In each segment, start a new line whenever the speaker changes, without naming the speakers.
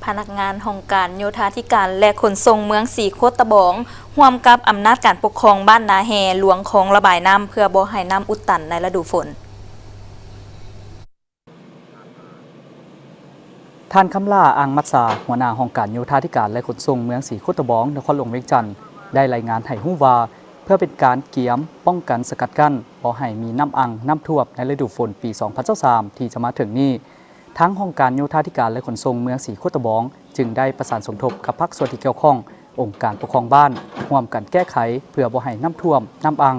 พนักงานองค์การโยธาธิการและขนส่งเมืองสีโคตะบองร่วมกับอำนาจการปกครองบ้านนาแฮหลวงของระบายน้ำเพื่อบ่ให้น้ำอุดตันในฤดูฝน
ท่านคำล่าอังมัตสาหัวหน้าองค์การโยธาธิการและขนส่งเมืองสีโคตะบองนครหลวงเวียงจันทน์ได้รายงานให้ฮู้ว่าเพื่อเป็นการเกี่ยมป้องกันสกัดกั้นบ่ให้มีน้ำอังน้ำท่วมในฤดูฝนปี 2023 ที่จะมาถึงนี้ทั้งองค์การโยธาธิการและขนส่งเมืองสีโคตะบองจึงได้ประสานสมทบกับภาคส่วนที่เกี่ยวข้ององค์การปกครองบ้านร่วมกันแก้ไขเพื่อบ่ให้น้ำท่วมน้ำอัง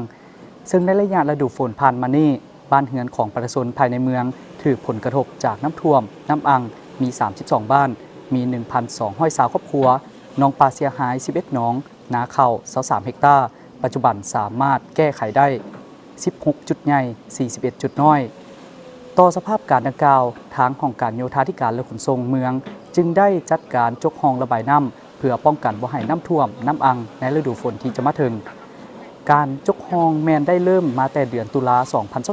ซึ่งในระยะฤดูฝนผ่านมานี้บ้านเรือนของประชาชนภายในเมืองถูกผลกระทบจากน้ำท่วมน้ำอังมี 32 บ้านมี 1,200 ครอบครัวหนองปลาเสียหาย 11 หนองนาข้าว23 เฮกตาร์ปัจจุบันสามารถแก้ไขได้ 16 จุดใหญ่ 41 จุดน้อยต่อสภาพการดังกล่าวทางองค์การโยธาธิการและขนส่งเมืองจึงได้จัดการจกห้องระบายน้ำเพื่อป้องกันบ่ให้น้ำท่วมน้ำอังในฤดูฝนที่จะมาถึงการจกห้องแมนได้เริ่มมาแต่เดือนตุลา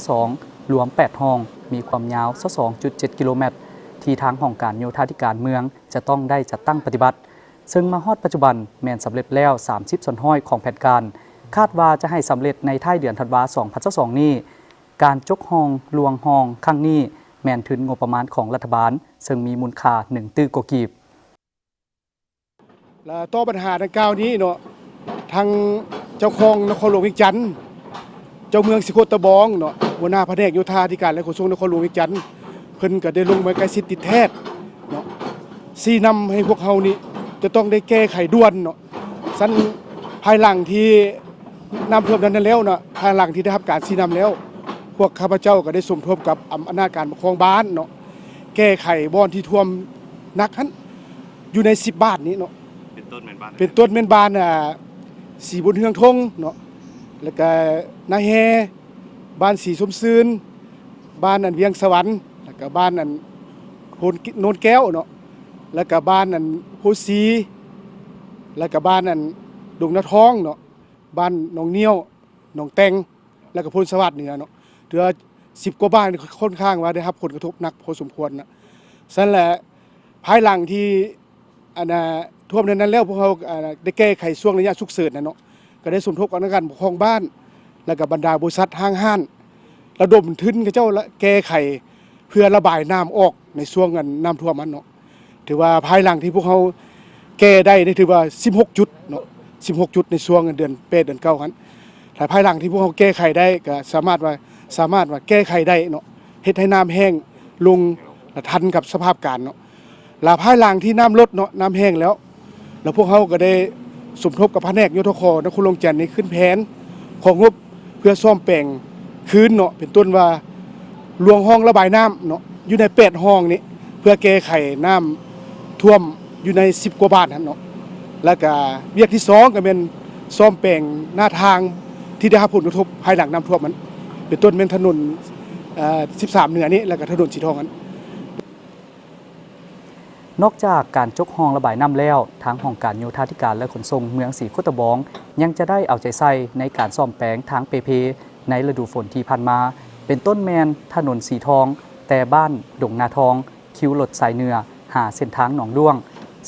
2022 รวม 8 ห้องมีความยาว 22.7 กิโลเมตรที่ทางองค์การโยธาธิการเมืองจะต้องได้จัดตั้งปฏิบัติซึ่งมาฮอดปัจจุบันแมนสำเร็จแล้ว 30 ส่วนห้อยของแผนการคาดว่าจะให้สำเร็จในท้ายเดือนธันวาคม 2022 นี้การจกห้องลวงห้องครั้งนี้แมนถึงงบประมาณของรัฐบาลซึ่งมีมูลค่า1ตื้อกว่ากีบ
และต่อปัญหาดังกล่าวนี้เนาะทางเจ้าของนครหลวงเวียงจันทน์เจ้าเมืองสีโคตะบองเนาะหัวหน้าแผนกโยธาธิการและขนส่งนครหลวงเวียงจันทน์เพิ่นก็ได้ลงมาใกล้ชิดติดแทศเนาะชี้นำให้พวกเฮานี่จะต้องได้แก้ไขด่วนเนาะซั่นภายหลังที่น้ำท่วมนั้นแล้วเนาะภายหลังที่ได้รับการชี้นำแล้วพวกข้าพเจ้าก็ได้สมทบกับอำนาจการปกครองบ้านเนาะแก้ไขบ่อนที่ท่วมหนักหั่นอยู่ใน10บ้านนี้เนาะเป็นต้นแม่นบ้านสีบุญเฮืองทงเนาะแล้วก็นาแฮบ้านสีสมซืนบ้านเวียงสวรรค์แล้วก็บ้านโนนแก้วเนาะแล้วก็บ้านโพสีแล้วก็บ้านดงนาท้องเนาะบ้านหนองเนียวหนองแตงแล้วก็พลสวัสดิ์เหนือเนาะเหลือ10กว่าบ้านค่อนข้างว่าได้รับผลกระทบหนักพอสมควรนะนั่นแหละภายหลังที่ท่วมนั้นแล้วพวกเขาได้แก้ไขช่วงระยะฉุกเฉินนะเนาะก็ได้สมทบกับการปกครองบ้านแล้วก็บรรดาบริษัทห้างห้านระดมทุนกับเจ้าแก้ไขเพื่อระบายน้ำออกในช่วงน้ำท่วมมันเนาะถือว่าภายหลังที่พวกเขาแก้ได้ถือว่า16จุดเนาะ16จุดในช่วงเดือน8เดือน9ครับแต่ภายหลังที่พวกเขาแก้ไขได้ก็สามารถว่าแก้ไขได้เนาะเฮ็ดให้น้ำแห้งลงทันกับสภาพการเนาะและภายหลังที่น้ำลดเนาะน้ำแห้งแล้วพวกเขาก็ได้สมทบกับแผนกโยธคนครหลวงจันทน์ในขึ้นแผนของงบเพื่อซ่อมแปลงคืนเนาะเป็นต้นว่าลวงห้องระบายน้ำเนาะอยู่ใน8ห้องนี้เพื่อแก้ไขน้ำท่วมอยู่ใน10กว่าบ้านนั่นเนาะแล้วก็เวียกที่2ก็เป็นซ่อมแปลงหน้าทางที่ได้รับผลกระทบภายหลังน้ำท่วมมันเป็นต้นเป็นถนน13เหนือนี้แล้วก็ถนนสีทองนั้น
นอกจากการจกห้องระบายน้ำแล้วทางองค์การโยธาธิการและขนส่งเมืองสีโคตะบองยังจะได้เอาใจใส่ในการซ่อมแปลงทางเพในฤดูฝนที่ผ่านมาเป็นต้นแมนถนนสีทองแต่บ้านดงนาทองคิวรถสายเหนือหาเส้นทางหนองด้วง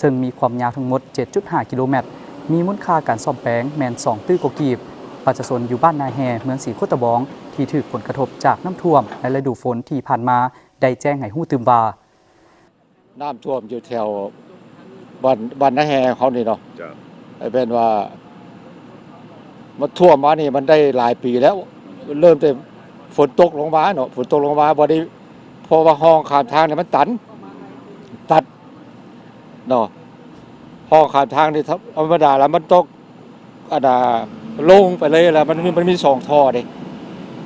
ซึ่งมีความยาวทั้งหมด 7.5 กิโลเมตรมีมูลค่าการซ่อมแปลงแมน2ตื้อกว่ากีบประชาชนอยู่บ้านนาแฮเมืองสีโคตะบองที่ถูกผลกระทบจากน้ำท่วมในฤดูฝนที่ผ่านมาได้แจ้งให้ฮู้ตื่นว่า
น้ำท่วมอยู่แถวบ้านนาแฮเขานี่เนาะเป็นว่ามันท่วมมานี่มันได้หลายปีแล้วเริ่มแต่ฝนตกลงมาเนาะฝนตกลงมาบ่ได้พอว่าห้องข้ามทางเนี่ยมันตัดเนาะห้องข้ามทางนี่ธรรมดาแล้วมันตกลงไปเลยแล้วมันมี2ท่อเด้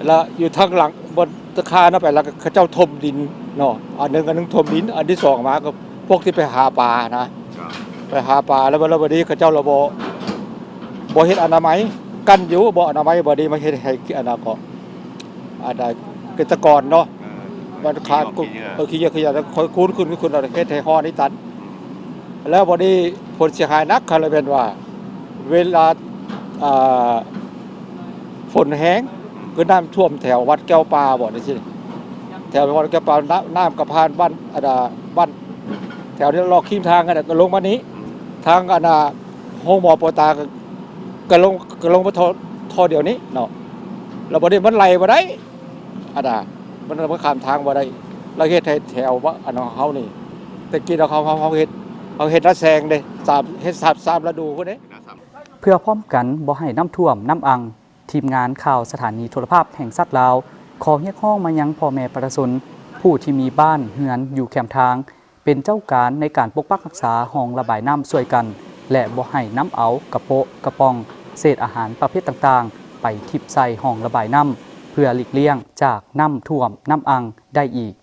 แล้วอยู่ทางหลังบนตะคาเนาะไปแล้วเขาเจ้าถมดินเนาะอันนึงถมดินอันที่2มาก็พวกที่ไปหาปลานะไปหาปลาแล้วบัดนี้เขาเจ้าระบ่เฮ็ดอนามัยกันอยู่บ่อนามัยบ่ดีมาเฮ็ดให้ก็เกษตรกรเนาะมันขาดขี้เยอะแล้วค่อยคูณขึ้นเฮ็ดให้ฮอนี่ตันแล้วบ่นี้ผลเสียหายหนักก็เลยเป็นว่าเวลาฝนแห้งคือน้ำท่วมแถววัดแก้วปลาบ่ได้สิแถววัดแก้วปลาน้ำกระพานบ้านแถ ถวที่ลอกขีมทางกันน่ะก็ลงมานี้ ทางอันน่ะห้องหมอปอตาก็ลงมาท่อเดียวนี้เนาะแล้วบ่ได้มันไหลบ่ได้อันน่ะมันข้ามทางบ่ได้เราเฮ็ดให้แถวว่าอันของเฮานี่แต่กี้เขาเฮ็ดระแซงเด้เฮ็ด3ฤดูพุ่นเด้
เพื่อพร้อมกันบ่ให้น้ำท่วมน้ำอัง ทีมงานข่าวสถานีโทรภาพแห่งสัตว์ลาวขอเรียกร้องมายังพ่อแม่ประชาชนผู้ที่มีบ้านเฮือนอยู่แคมทาง เป็นเจ้าการในการปกปักรักษาห้องระบายน้ำช่วยกัน และบ่ให้น้ำเอากระโปะกระปอง เศษอาหารประเภทต่างๆ ไปทิบใส่ห้องระบายน้ำเพื่อหลีกเลี่ยงจากน้ำท่วมน้ำอังได้อีก